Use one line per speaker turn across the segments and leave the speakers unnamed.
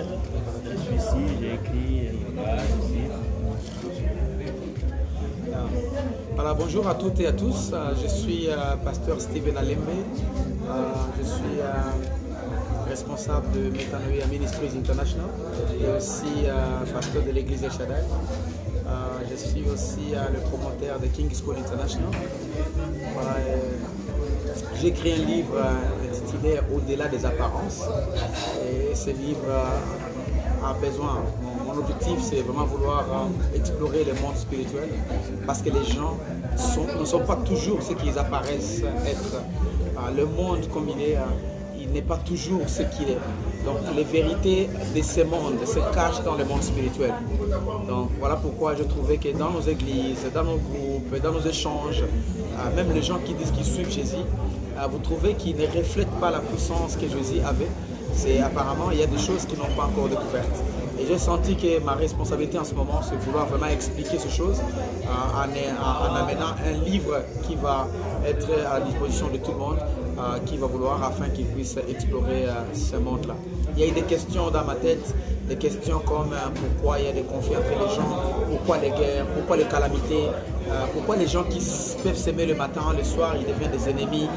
Emmanuel. Je suis ici, j'ai écrit un ouvrage aussi.
Voilà, bonjour à toutes et à tous. Je suis pasteur Steven Alembe. Je suis responsable de Metanoia Ministries International et aussi pasteur de l'église El Shaddai. Je suis aussi le promoteur de King School International. Voilà, j'ai écrit un livre intitulé Au-delà des apparences. Et ce livre a besoin. Mon objectif, c'est vraiment vouloir explorer le monde spirituel parce que les gens ne sont pas toujours ce qu'ils apparaissent être. Le monde comme il n'est pas toujours ce qu'il est. Donc les vérités de ce monde se cachent dans le monde spirituel. Donc voilà pourquoi je trouvais que dans nos églises, dans nos groupes, dans nos échanges, même les gens qui disent qu'ils suivent Jésus, vous trouvez qu'ils ne reflètent pas la puissance que Jésus avait. C'est apparemment il y a des choses qu'ils n'ont pas encore découvertes. Et j'ai senti que ma responsabilité en ce moment, c'est de vouloir vraiment expliquer ces choses en amenant un livre qui va être à la disposition de tout le monde, qui va vouloir afin qu'il puisse explorer ce monde-là. Il y a eu des questions dans ma tête, des questions comme pourquoi il y a des conflits entre les gens, pourquoi les guerres, pourquoi les calamités, pourquoi les gens qui peuvent s'aimer le matin, le soir, ils deviennent des ennemis,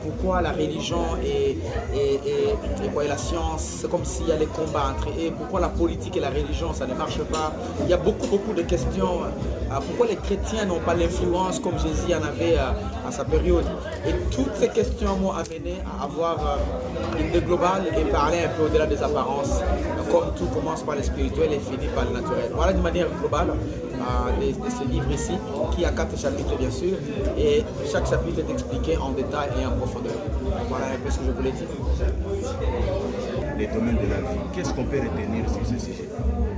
pourquoi la religion et la science, c'est comme s'il y a des combats entre eux, pourquoi la politique et la religion, ça ne marche pas. Il y a beaucoup de questions. Pourquoi les chrétiens n'ont pas l'influence comme Jésus en avait à sa période. Et toutes ces questions m'ont amené à avoir une idée globale et parler un peu au-delà des apparences, comme tout commence par le spirituel et finit par le naturel. Voilà d'une manière globale de ce livre ici, qui a 4 chapitres bien sûr, et chaque chapitre est expliqué en détail et en profondeur. Voilà un peu ce que je voulais dire.
Les domaines de la vie, qu'est-ce qu'on peut retenir sur ce sujet?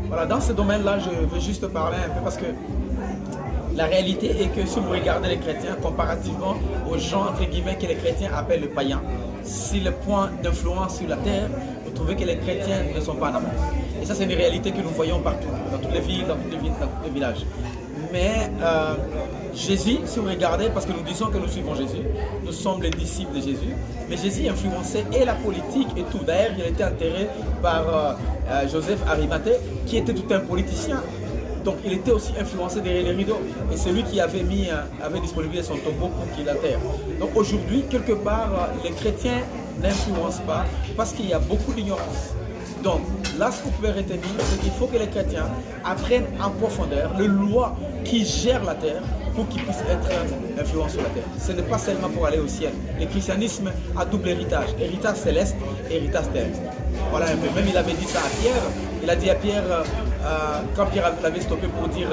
Voilà, dans ce domaine-là, je veux juste parler un peu parce que la réalité est que si vous regardez les chrétiens comparativement aux gens entre guillemets que les chrétiens appellent le païen, si le point d'influence sur la terre, vous trouvez que les chrétiens ne sont pas en avance. Et ça, c'est une réalité que nous voyons partout, dans toutes les villes, dans tous les villages. Mais Jésus, si vous regardez, parce que nous disons que nous suivons Jésus, nous sommes les disciples de Jésus, mais Jésus influençait et la politique et tout. D'ailleurs, il a été enterré par Joseph Arimathée, qui était tout un politicien. Donc il était aussi influencé derrière les rideaux. Et c'est lui qui avait disponibilisé son tombeau pour qu'il enterre. Donc aujourd'hui, quelque part, les chrétiens n'influencent pas parce qu'il y a beaucoup d'ignorance. Donc là, ce que vous pouvez retenir, c'est qu'il faut que les chrétiens apprennent en profondeur les lois qui gèrent la terre pour qu'ils puissent être influents sur la terre. Ce n'est pas seulement pour aller au ciel. Le christianisme a double héritage, héritage céleste et héritage terrestre. Voilà un peu. Même il avait dit ça à Pierre. Il a dit à Pierre, quand Pierre l'avait stoppé pour dire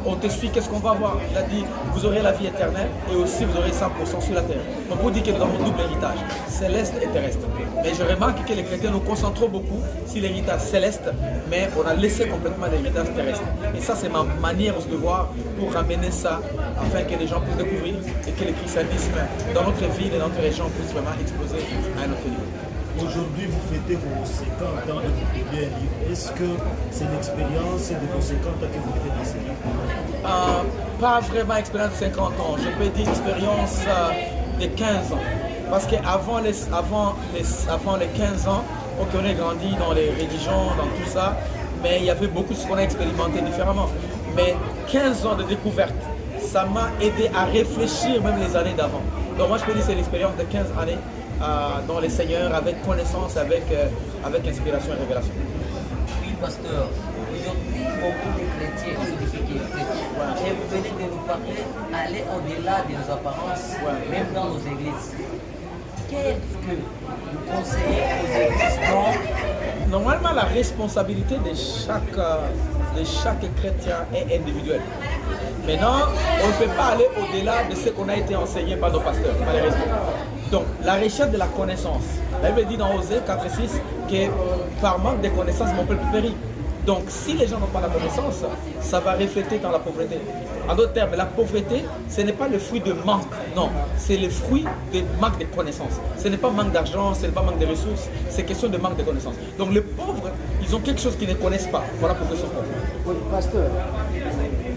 on te suit, qu'est-ce qu'on va avoir? Il a dit vous aurez la vie éternelle et aussi vous aurez 100% sur la terre. Donc pour dire que nous avons un double héritage, céleste et terrestre. Mais je remarque que les chrétiens nous concentrons beaucoup sur l'héritage céleste, mais on a laissé complètement l'héritage terrestre. Et ça, c'est ma manière de voir pour ramener ça afin que les gens puissent découvrir et que le christianisme dans notre ville et dans notre région puisse vraiment exploser à un autre niveau.
Aujourd'hui, vous fêtez vos 50 ans et vous publiez un livre. Est-ce que c'est l'expérience de vos 50 ans que vous mettez dans ce livre?
Pas vraiment expérience de 50 ans. Je peux dire expérience de 15 ans. Parce qu'avant les 15 ans, on a grandi dans les religions, dans tout ça, mais il y avait beaucoup de ce qu'on a expérimenté différemment. Mais 15 ans de découverte, ça m'a aidé à réfléchir même les années d'avant. Donc moi je peux dire que c'est l'expérience de 15 années dans les seigneurs, avec connaissance, avec inspiration et révélation.
Oui, pasteur, aujourd'hui, beaucoup de chrétiens ont des difficultés. Et vous venez de nous parler, aller au-delà de nos apparences, même dans nos églises. Qu'est-ce que vous conseillez aux églises?
Normalement, la responsabilité de chaque chrétien est individuelle. Maintenant, on ne peut pas aller au-delà de ce qu'on a été enseigné par nos pasteurs, malheureusement. Donc, la recherche de la connaissance. La Bible dit dans Osée 4:6 que par manque de connaissance, mon peuple périt. Donc, si les gens n'ont pas la connaissance, ça va refléter dans la pauvreté. En d'autres termes, la pauvreté, ce n'est pas le fruit de manque, non, c'est le fruit de manque de connaissances. Ce n'est pas manque d'argent, ce n'est pas manque de ressources, c'est question de manque de connaissances. Donc, les pauvres, ils ont quelque chose qu'ils ne connaissent pas. Voilà pourquoi ils sont pauvres.
Oui, pasteur,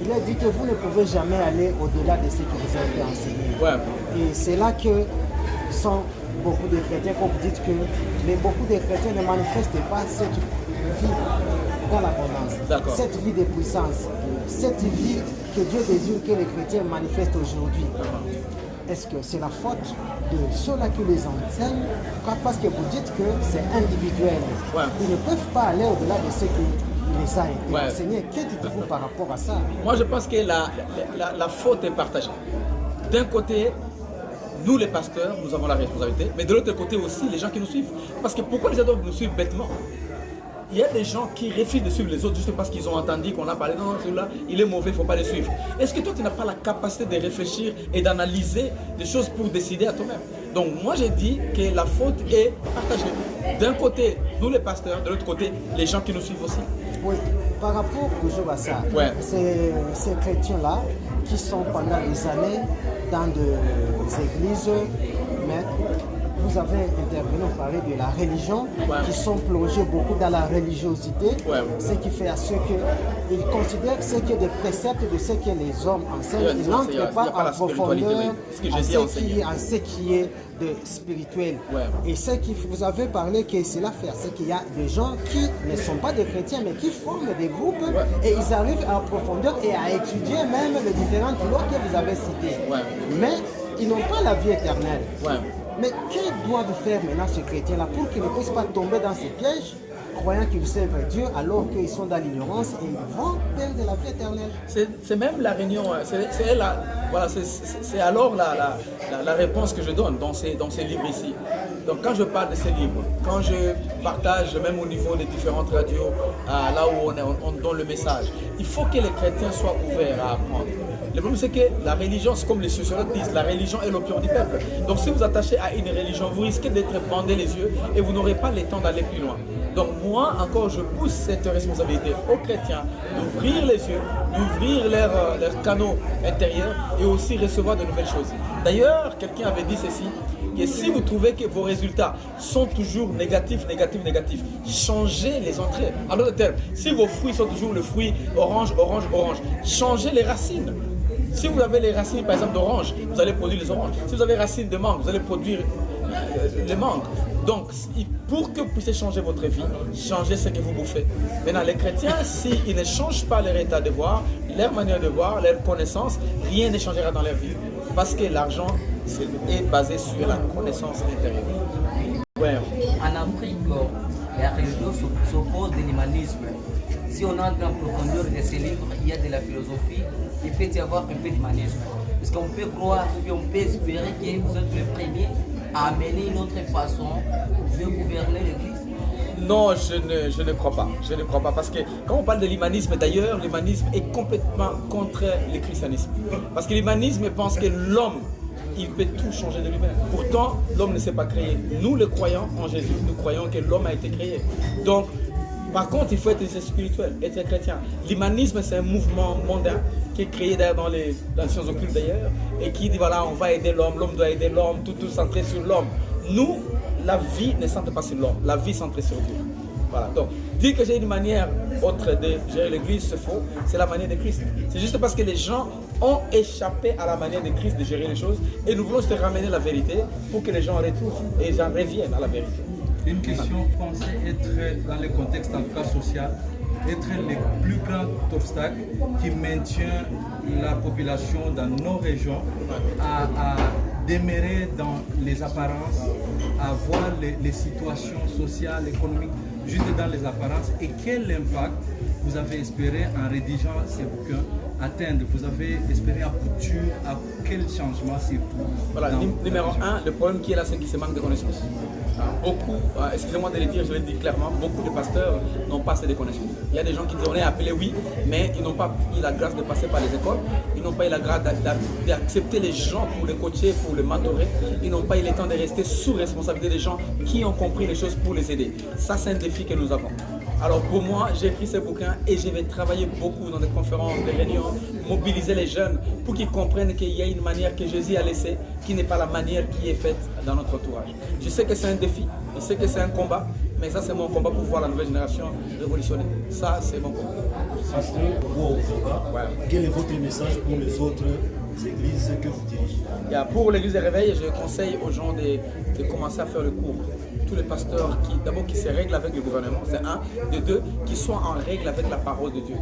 il a dit que vous ne pouvez jamais aller au-delà de ce que vous avez enseigné.
Ouais.
Et c'est là que sont beaucoup de chrétiens, comme vous dites que mais beaucoup de chrétiens ne manifestent pas cette vie dans l'abondance, cette vie de puissance, cette vie que Dieu désire que les chrétiens manifestent aujourd'hui. Est-ce que c'est la faute de ceux-là qui les enseignent? Parce que vous dites que c'est individuel. Ils ne peuvent pas aller au-delà de ce qui les a été enseignés. Que dites-vous par rapport à ça?
Moi, je pense que la faute est partagée. D'un côté, nous les pasteurs, nous avons la responsabilité, mais de l'autre côté aussi, les gens qui nous suivent. Parce que pourquoi les gens doivent nous suivre bêtement? Il y a des gens qui refusent de suivre les autres juste parce qu'ils ont entendu qu'on a parlé. Non, celui-là, il est mauvais, il ne faut pas le suivre. Est-ce que toi, tu n'as pas la capacité de réfléchir et d'analyser des choses pour décider à toi-même? Donc, moi, j'ai dit que la faute est partagée. D'un côté, nous les pasteurs, de l'autre côté, les gens qui nous suivent aussi.
Oui, par rapport toujours à ça, ces chrétiens-là qui sont pendant des années dans des églises, mais vous avez intervenu, on parlait de la religion, qui sont plongés beaucoup dans la religiosité, ce qui fait à ce qu'ils considèrent que ce qui est des préceptes de ce que les hommes enseignent, ils n'entrent pas en profondeur en ce qui est de spirituel. Et ce que vous avez parlé que cela fait, c'est qu'il y a des gens qui ne sont pas des chrétiens, mais qui forment des groupes et ils arrivent en profondeur et à étudier même les différentes lois que vous avez citées. Mais ils n'ont pas la vie éternelle. Mais que doivent faire maintenant ces chrétiens-là pour qu'ils ne puissent pas tomber dans ces pièges, croyant qu'ils servent Dieu alors qu'ils sont dans l'ignorance et ils vont perdre la vie éternelle? C'est même la réunion, c'est alors la réponse que je donne dans ces livres ici. Donc quand je parle de ces livres, quand je partage même au niveau des différentes radios, là où on donne le message, il faut que les chrétiens soient ouverts à apprendre. Le problème, c'est que la religion, c'est comme les sociologues disent, la religion est l'opium du peuple. Donc si vous attachez à une religion, vous risquez d'être bandé les yeux et vous n'aurez pas le temps d'aller plus loin. Donc moi, encore, je pousse cette responsabilité aux chrétiens d'ouvrir les yeux, d'ouvrir leurs canaux intérieurs et aussi recevoir de nouvelles choses. D'ailleurs, quelqu'un avait dit ceci, que si vous trouvez que vos résultats sont toujours négatifs, changez les entrées. En d'autres termes, si vos fruits sont toujours le fruit orange, changez les racines. Si vous avez les racines, par exemple, d'orange, vous allez produire les oranges. Si vous avez les racines de mangue, vous allez produire les mangues. Donc, pour que vous puissiez changer votre vie, changez ce que vous bouffez. Maintenant, les chrétiens, s'ils ne changent pas leur état de voir, leur manière de voir, leur connaissance, rien ne changera dans leur vie. Parce que l'argent est basé sur la connaissance intérieure.
En Afrique, la religion s'oppose de l'humanisme. Si on entre en profondeur de ces livres, il y a de la philosophie, il peut y avoir un peu d'humanisme. Parce qu'on peut croire, puis on peut espérer que vous êtes le premier à amener une autre façon de gouverner l'Église.
Non, je ne crois pas. Je ne crois pas parce que quand on parle de l'humanisme, d'ailleurs, l'humanisme est complètement contre le christianisme. Parce que l'humanisme pense que l'homme, il peut tout changer de lui-même. Pourtant, l'homme ne s'est pas créé. Nous, les croyants en Jésus, nous croyons que l'homme a été créé. Donc, par contre, il faut être spirituel, être chrétien. L'humanisme, c'est un mouvement mondain qui est créé d'ailleurs dans les sciences occultes d'ailleurs, et qui dit voilà, on va aider l'homme doit aider l'homme, tout centré sur l'homme. Nous, la vie ne centre pas sur l'homme, la vie centrée sur Dieu. Voilà, donc, dire que j'ai une manière autre de gérer l'église, c'est faux, c'est la manière de Christ. C'est juste parce que les gens ont échappé à la manière de Christ de gérer les choses, et nous voulons se ramener la vérité pour que les gens retrouvent et les gens reviennent à la vérité.
Une question, pensez être dans le contexte en tout cas social, être le plus grand obstacle qui maintient la population dans nos régions à demeurer dans les apparences, à voir les situations sociales, économiques, juste dans les apparences, et quel impact vous avez espéré en rédigeant ces bouquins atteindre? Vous avez espéré aboutir à quel changement surtout?
Voilà, numéro 1, le problème qui est là, c'est qu'il se manque de connaissances. Beaucoup, excusez-moi de le dire, je le dis clairement, beaucoup de pasteurs n'ont pas assez de connaissances. Il y a des gens qui disent on est appelés, oui, mais ils n'ont pas eu la grâce de passer par les écoles, ils n'ont pas eu la grâce d'accepter les gens pour les coacher, pour les mentorer, ils n'ont pas eu le temps de rester sous responsabilité des gens qui ont compris les choses pour les aider. Ça, c'est un défi que nous avons. Alors pour moi, j'ai écrit ce bouquin et je vais travailler beaucoup dans des conférences, des réunions, mobiliser les jeunes pour qu'ils comprennent qu'il y a une manière que Jésus a laissée qui n'est pas la manière qui est faite dans notre entourage. Je sais que c'est un défi, je sais que c'est un combat, mais ça c'est mon combat pour voir la nouvelle génération révolutionner. Ça c'est mon combat.
Pasteur, quel est votre message pour les autres églises que vous dirigez?
Pour l'église des réveils, je conseille aux gens de commencer à faire le cours.
tous les pasteurs qui se règlent avec le gouvernement, c'est un. De deux, qui soient en règle avec la parole de Dieu.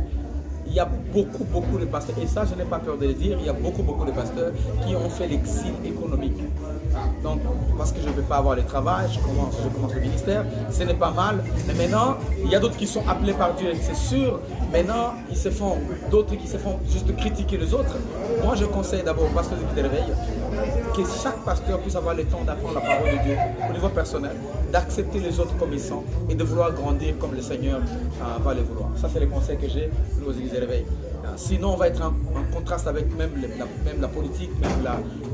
Il y a beaucoup de pasteurs, et ça je n'ai pas peur de le dire, il y a beaucoup de pasteurs qui ont fait l'exil économique. Donc, parce que je ne peux pas avoir le travail, je commence le ministère, ce n'est pas mal, mais maintenant, il y a d'autres qui sont appelés par Dieu, c'est sûr. Maintenant, d'autres qui se font juste critiquer les autres. Moi, je conseille d'abord aux pasteurs de réveil que chaque pasteur puisse avoir le temps d'apprendre la parole de Dieu au niveau personnel, d'accepter les autres comme ils sont et de vouloir grandir comme le Seigneur va le vouloir. Ça, c'est le conseil que j'ai aux églises de réveil. Sinon, on va être en contraste avec même la politique,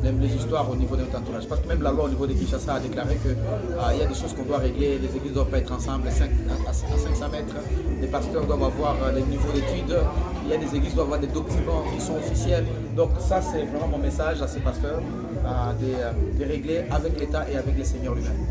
même les histoires au niveau de notre entourage. Parce que même la loi au niveau de Kinshasa a déclaré qu'il y a des choses qu'on doit régler, les églises ne doivent pas être ensemble à 500 mètres, les pasteurs doivent avoir les niveaux d'études, il y a des églises qui doivent avoir des documents qui sont officiels. Donc ça, c'est vraiment mon message à ces pasteurs, de régler avec l'État et avec le Seigneur lui-même.